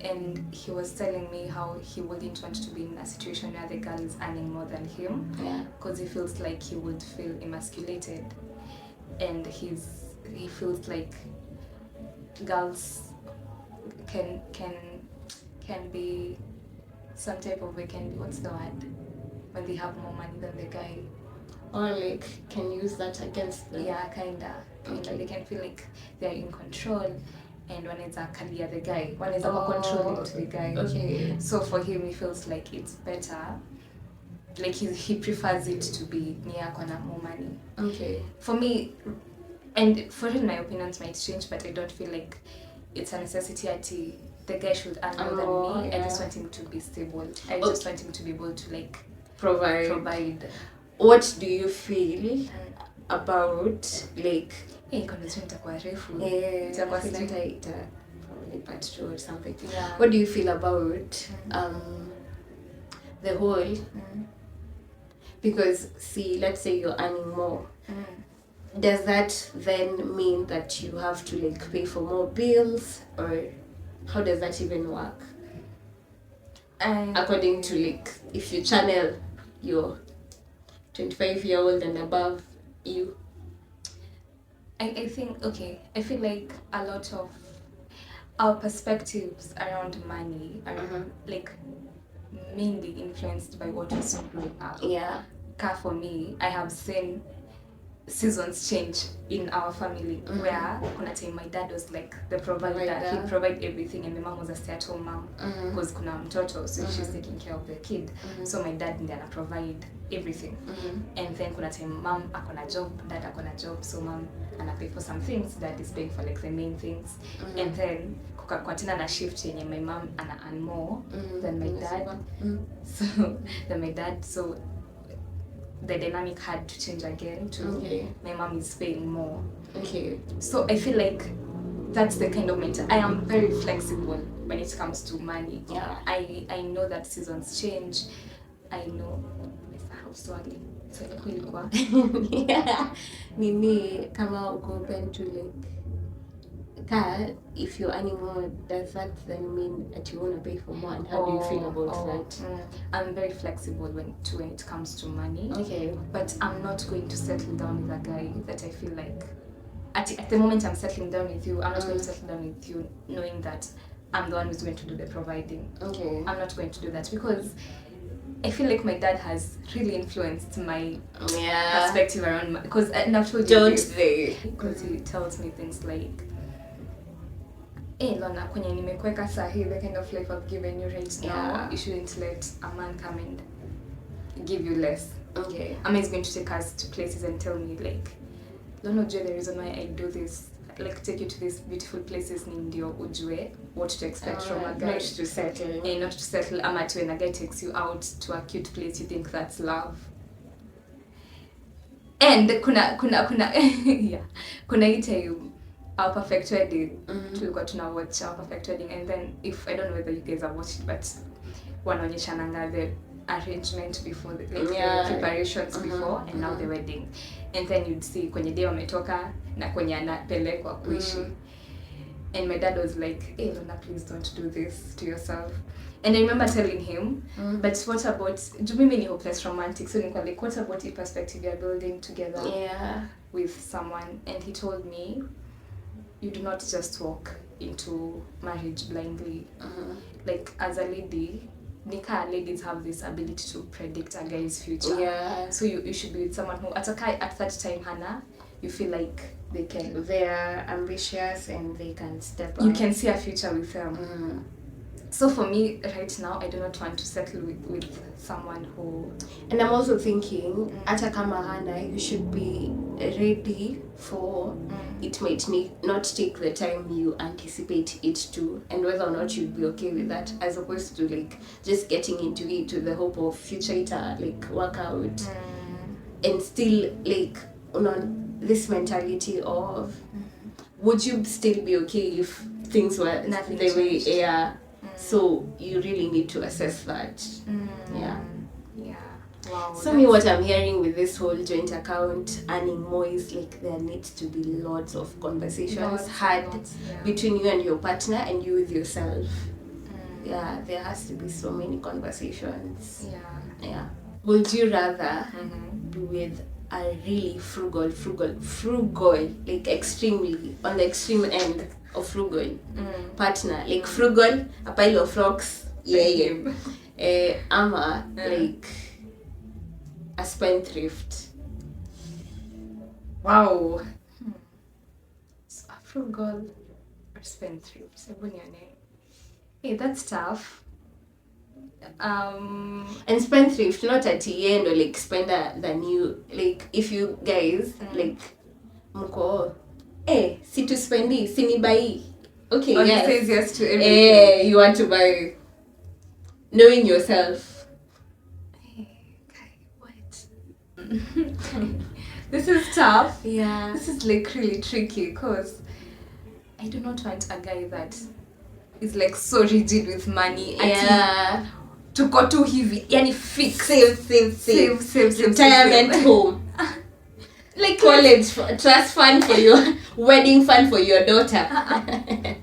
and he was telling me how he wouldn't want to be in a situation where the girl is earning more than him, because he feels like he would feel emasculated, and he feels like girls can be some type of, what's the word, when they have more money than the guy, or like can use that against them. Yeah, kinda. Okay. They can feel like they're in control, and one is actually the guy. One is controlling to the guy. Okay. So for him, he feels like it's better. Like he prefers it to be near kona more money. Okay. For me, and for him, my opinions might change, but I don't feel like it's a necessity. The guy should earn more than me. I just want him to be stable. I just want him to be able to like provide. What do you feel about like conversation itakuwa refu. Itakuwa probably part 2 or something. Yeah. What do you feel about the whole because see, let's say you're earning more. Does that then mean that you have to like pay for more bills, or how does that even work? According to like if you channel your 25-year-old and above you. I think, okay, I feel like a lot of our perspectives around money are like mainly influenced by what we saw growing up. Yeah. For me, I have seen seasons change in our family where kuna time my dad was like the provider. He provided everything, and my mom was a stay-at-home mom because kuna mtoto, so she's taking care of the kid. So my dad ndiye ana provide everything. And then kuna time mom akona job, dad akona job, so mom ana pay for some things, dad is paying for like the main things. And then kwa tena na shift yenye my mom ana earn more than my dad. So the dynamic had to change again to my mom is paying more. Okay. So I feel like that's the kind of mental. I am very flexible when it comes to money. Yeah. I know that seasons change. I know. Yeah. Mimi kama uko open to like if you're earning more, does that then mean that you want to pay for more? And how do you feel about that? I'm very flexible when it comes to money. Okay. But I'm not going to settle down with a guy that I feel like at the moment I'm settling down with you. I'm not going to settle down with you knowing that I'm the one who's going to do the providing. Okay. I'm not going to do that because I feel like my dad has really influenced my perspective around because I've told you don't they? Because he tells me things like, Lorna, kwenye nimekuweka sahi, the kind of life I've given you right now, you shouldn't let a man come and give you less. Okay. A man is going to take us to places and tell me like, Lorna, ujue the reason why I do this, like take you to these beautiful places ni ndio ujue what to expect from a guy. Not to settle. Not to settle. Ama to when a guy takes you out to a cute place, you think that's love. And kuna yeah, kuna hii time Our Perfect Wedding, tulikuwa tuna watch Our Perfect Wedding, and then if I don't know whether you guys have watched it, but wanaonyeshananga the arrangement before the preparations before and now the wedding, and then you'd see kwenye day wametoka na kwenye anapelekwa kuishi. And my dad was like, hey Lorna, please don't do this to yourself. And I remember telling him, but what about, do mimi ni hopeless romantic, so nilikuwa like, what about the perspective you're building together with someone? And he told me, you do not just walk into marriage blindly. Like as a lady, ladies have this ability to predict a guy's future. Yeah. So you should be with someone who at that time, Hannah, you feel like they're ambitious and they can step up. You can see a future with them. So for me right now, I do not want to settle with someone who... And I'm also thinking, ata kama Hannah, you should be ready for it might not take the time you anticipate it to, and whether or not you'd be okay with that, as opposed to like just getting into it with the hope of future it like work out, and still like on this mentality of would you still be okay if things were nothing the way so you really need to assess that. Wow. So me, what I'm hearing with this whole joint account earning more is like there needs to be lots of conversations had between you and your partner and you with yourself. Yeah, there has to be so many conversations. Yeah. Would you rather be with a really frugal, like extremely on the extreme end of frugal partner, like frugal, a pile of rocks, ama like a spendthrift? Wow. So a frugal or spendthrift. Hey, that's tough. And spendthrift, not at the end or like spender than you. Like if you guys like mko, si to spendi, sini buy. Okay, or yes. he says yes to everything. You want to buy. Knowing yourself. This is tough. Yeah. This is like really tricky because I do not want a guy that is like so rigid with money. Yeah. Tuko tu hivi, yani fix. Save. Retirement home. Like college trust fund for your wedding fund for your daughter.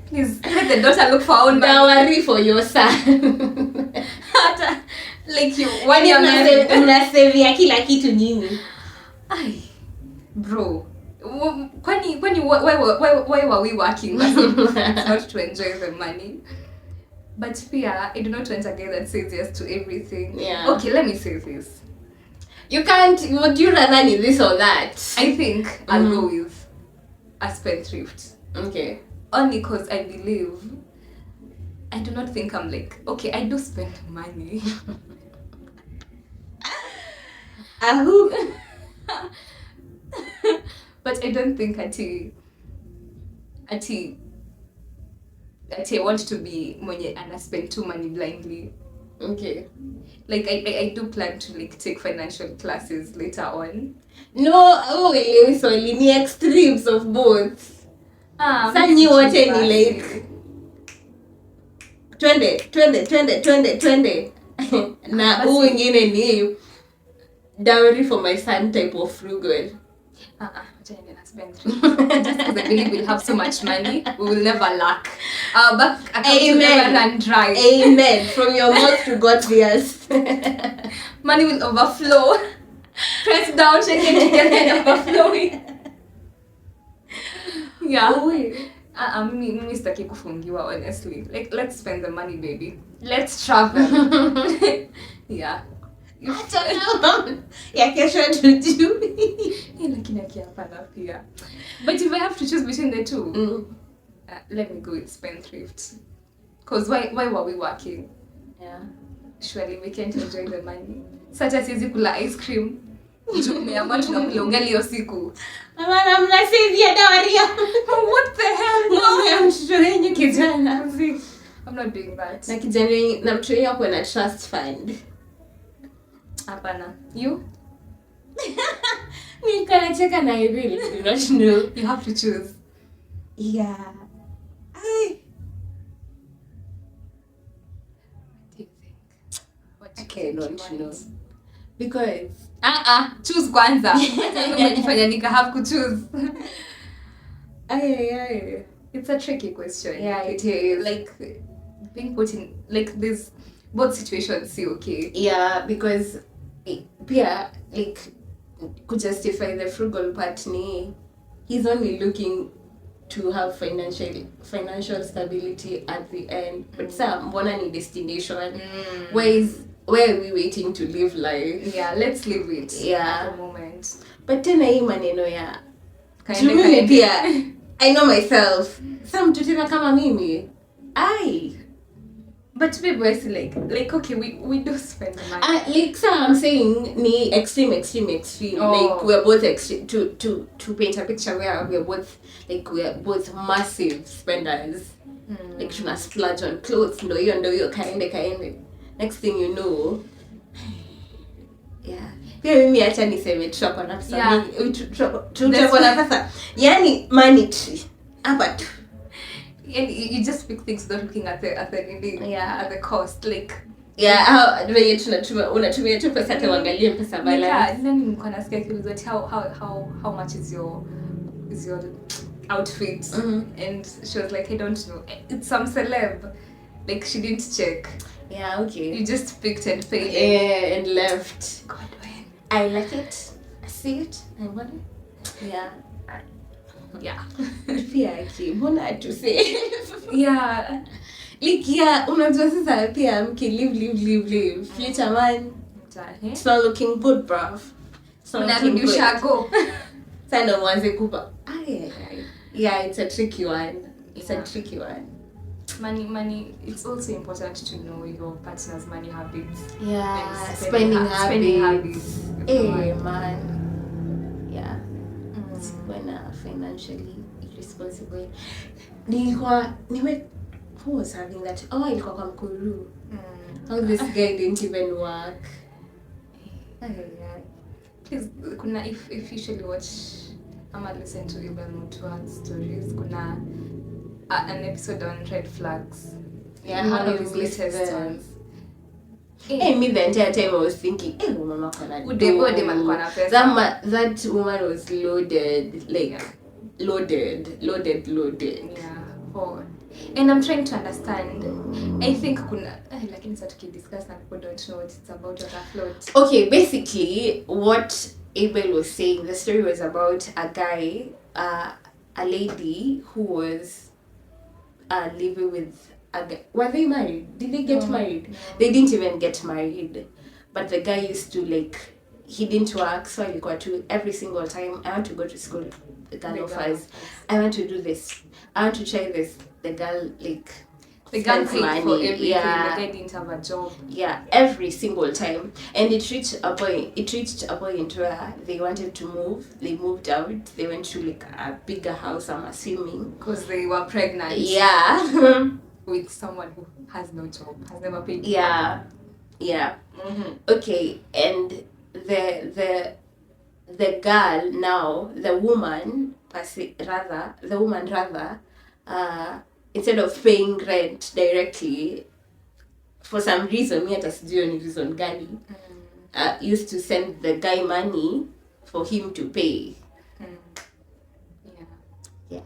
Please let the daughter look for her own money. Dowry for your son. Like you when you're married, unasavia kila kitu nyinyi. Ay, bro. Why were we working? Not to enjoy the money. But Pia, I do not want a guy that says yes to everything. Yeah. Okay, let me say this. You can't. Would you rather need this or that? I think I'll go with a spendthrift. Okay. Only because I believe. I do not think I'm like, okay, I do spend money. But I don't think Ati I want to be mwenye ana spend too money blindly. Okay. Like I do plan to like take financial classes later on. No, so ni extremes of both. Sanyi wote ni like twende. Na huu wengine ni dowry for my son type of frugal. Just because I believe we'll have so much money, we will never lack. Our bank account will never run dry. Amen. From your mouth to God's ears. Money will overflow. Press down, shake it together and overflowing. Yeah. Mimi sitaki kufungiwa, honestly. Like, let's spend the money, baby. Let's travel. Yeah. Ya kesho tujui. Lakini hapana pia. But if I have to choose between the two, let me go with spendthrift. Because why were we working? Yeah. Surely we can't enjoy the money. Such as siwezi kula ice cream. Tumeamua tunakula ugali hiyo siku. Mama mnasavia dowry. What the hell? No, mtoto wenyu kijana. I'm not doing that. Na kijana na mtoto wenyu ako na trust fund. Hapana. You? Nikanacheka na I really do not know. You have to choose. Yeah. What do you think? Okay, not know. Because choose kwanza. Umejifanya nika have to choose. It's a tricky question. Yeah, it is. Like being put in like this both situations see okay. Yeah, because pia like could justify the frugal part ni he's only looking to have financial stability at the end. But mbona ni destination. Where are we waiting to live life? Yeah, let's live it. Yeah. For a moment. But tena hii maneno ya mimi pia I know myself. Some tutena kama mimi. But people are like okay, we do spend money. Like so I'm saying ni extreme. Like we're both extreme to paint a picture where we're both massive spenders. Like tuna splurge on clothes, ndo hiyo kaende. Next thing you know, yeah. Pia mimi acha niseme tutakuwa na pesa mingi. Tutakuwa na pesa. Yaani monetary. Hapa tu. And you just pick things without looking at the cost, like how unatumia tu pesa hata uangalie pesa balance. Nani nilikuwa nasikia kiulizwa how much is your outfit, and she was like I don't know, it's some celeb, like she didn't check. Yeah, okay. You just picked and paid. Yeah, and left. God, when I like it, I see it, I want it. Yeah. Pia mbona tusave? Yeah. Like unajua sasa pia live future man. It's not looking good, bruv. Unarudi ushago. Sana mwanze kupa. Yeah, it's a tricky one. It's a tricky one. Money. It's also important to know your partner's money habits. Yeah, And spending habits. Hey, man. Yeah. It's when financially irresponsible. Who was having that? Oh, ilikuwa kwa Mkuru. How this guy didn't even work. Please, if you should watch listen to Ibel Mutua's stories, an episode on red flags. Yeah, one of his latest ones. And me the entire time I was thinking, mama kana that woman was loaded, like loaded. Yeah. Oh. And I'm trying to understand. I think like in such a discuss and people don't know what it's about or afloat. Okay, basically what Abel was saying, the story was about a guy, a lady who was living with a guy. Were they married? Did they get married? No. They didn't even get married. But the guy used to he didn't work, so I got to every single time I want to go to school. The girl offers, I want to do this. I want to try this. The girl the girl paid money for everything. Yeah. The guy didn't have a job. Yeah, every single time. And it reached a point where they wanted to move. They moved out. They went to a bigger house, I'm assuming. Because they were pregnant. Yeah. With someone who has no job, has never paid. Yeah. Yeah. Mm-hmm. Okay, and the girl now, the woman rather, instead of paying rent directly, for some reason, reason gani, used to send the guy money for him to pay. Yeah.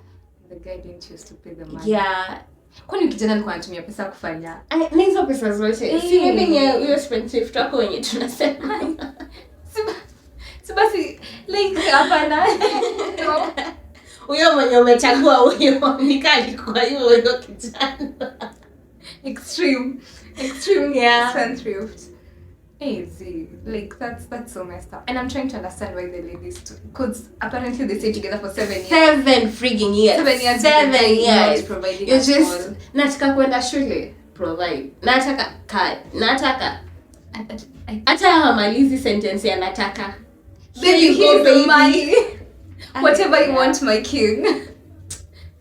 The guy didn't used to pay the money. Yeah. Kwani kijana alikuwa anatumia pesa kufanya? Na hizo pesa zote. Si mimi ni hiyo spendthrift wako wenye tunasema. Si basi hapana. Huyo mwenye umechagua huyo nikali kwa hiyo kijana. Extreme spendthrift. That's so messed up. And I'm trying to understand why the ladies because apparently they stay together for 7 years. 7 frigging years. 7 years. 7 years. Providing. You just nataka kwenda shule, provide. Nataka card. Nataka. Hata hamalizi sentence ya nataka. Baby, here's the money. Whatever you want, my king.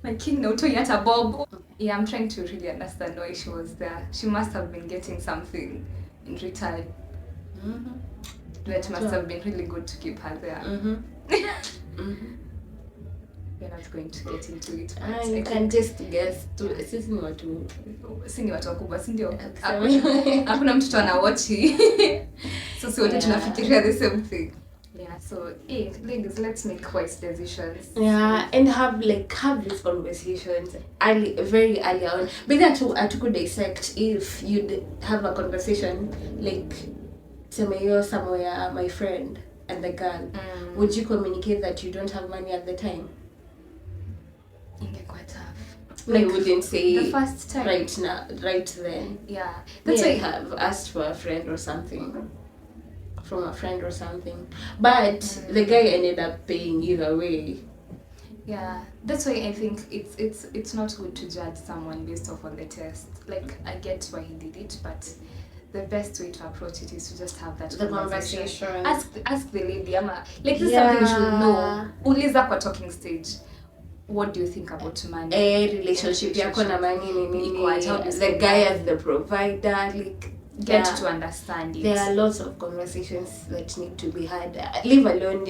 My king no to yet a bob. Yeah, I'm trying to really understand why she was there. She must have been getting something in return. Mm-hmm. That must have been really good to keep her there. Mm-hmm. Mm-hmm. We're not going to get into it. You can just guess. Sisi ni watu wakubwa, si ndio? Hakuna mtoto anawachi. So si wote tunafikiria the same thing. Yeah, so ladies, let's make wise decisions. Yeah, and have these conversations very early on. But that could dissect if you'd have a conversation you're somewhere, my friend and the girl. Would you communicate that you don't have money at the time? Quite tough. You wouldn't say the first time right then. Yeah, that's why I have asked for a friend or something. From a friend or something, but the guy ended up paying either way. Yeah, that's why I think it's not good to judge someone based off on the test. I get why he did it, but the best way to approach it is to just have that conversation. Ask the lady, this is something you should know. Uliza kwa talking stage. What do you think about money? Relationship yako na money ni the guy as the provider, get to understand it. There are lots of conversations that need to be had, leave alone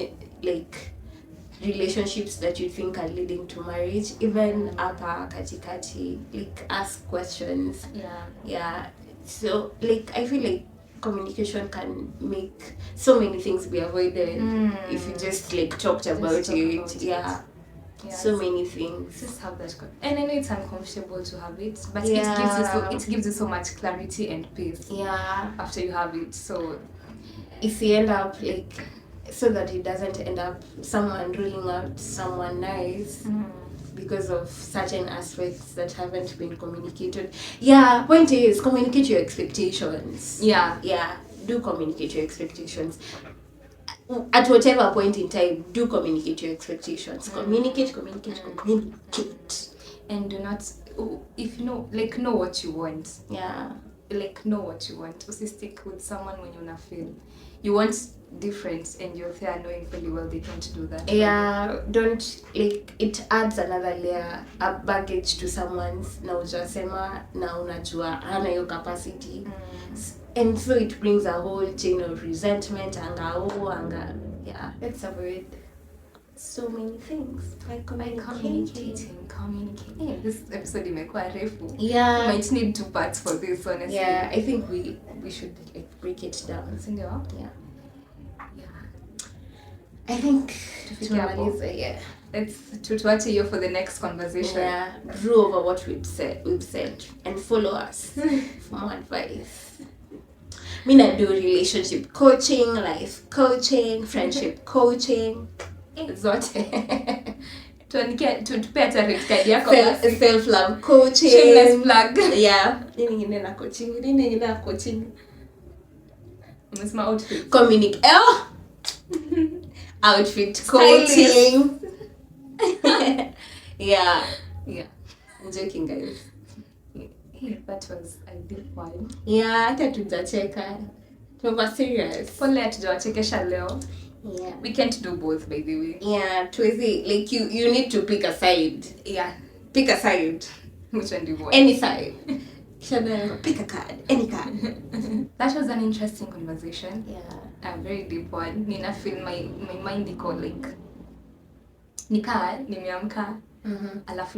relationships that you think are leading to marriage, even upper katikati, ask questions. Yeah, so I feel communication can make so many things be avoided if you just talked about it. Yeah. Yeah, so many things. Just have that, and I know it's uncomfortable to have it, but it gives you so much clarity and peace. Yeah. After you have it, so if you end up so that it doesn't end up someone ruling out someone nice because of certain aspects that haven't been communicated. Yeah. Point is, communicate your expectations. Yeah. Yeah. Do communicate your expectations. at whatever point in time, do communicate your expectations. Communicate. And do not, if you know, like, know what you want. Yeah. Like, know what you want. Also stick with someone when you feel you want different and you're there knowing fully well they can't do that. Yeah, don't, like, it adds another layer, a baggage to someone's na ujasema na unajua hana hiyo capacity. And so it brings a whole chain of resentment, anger. Yeah, let's avoid so many things by communicating. Hey, this episode imekuwa refu. Yeah. We might need 2 parts for this, honestly. Yeah, I think we should, like, break it down. Sindio? Yeah. I think tumalize, yeah. Let's tuache hiyo for the next conversation. Yeah, drew over what we've said and follow us for more advice. I do relationship coaching, life coaching, friendship coaching. Zote. Tupe hata rate card yako. Self-love coaching. Shameless plug. Yeah. Nini ingine na coaching? Umesema outfit. Outfit coaching. Yeah. I'm joking, guys. Hey, that was a deep one. Yeah, hata tujacheka. Tuwa serious. Pole hatujawachekesha leo. Yeah. We can't do both, by the way. Yeah, Twizy, like, you need to pick a side. Yeah. Pick a side. Which one do you want? Any side. Pick a card. Any card. That was an interesting conversation. Yeah. A very deep one. Nina feel my mind iko like nimeamka. Alafu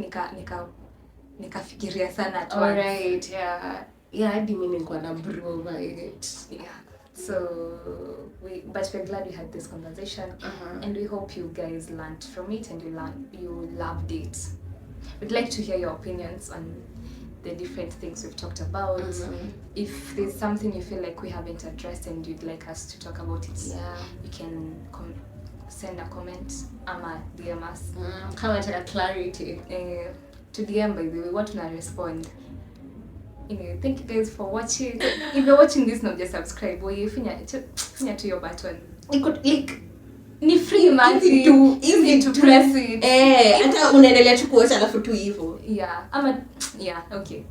nikafikiria sana at once. Alright, yeah. Yeah, hadi mimi nilikuwa na brew over it. Yeah. So but we're glad we had this conversation, and we hope you guys learned from it and you loved it. We'd like to hear your opinions on the different things we've talked about. If there's something you feel like we haven't addressed and you'd like us to talk about it, you can send a comment ama DM us. Comment a clarity. To DM, by the way, what will I respond? Anyway, thank you guys for watching. If you're watching this now, just subscribe. Or you finya to your button. It could, like, ni free man, easy to press it. Hata unaendelea tu kuacha alafu tu hivyo. Yeah, okay.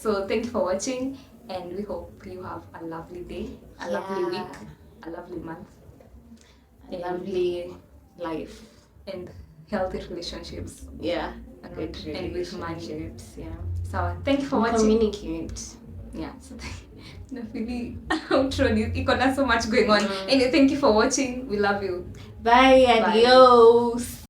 So thank you for watching, and we hope you have a lovely day, a lovely week, a lovely month, a lovely life, and healthy relationships. Yeah. And with money. Yeah. So thank you for watching. Communicate. Yeah. So really outro iko na so much going on. Anyway, thank you for watching. We love you. Bye. Adios.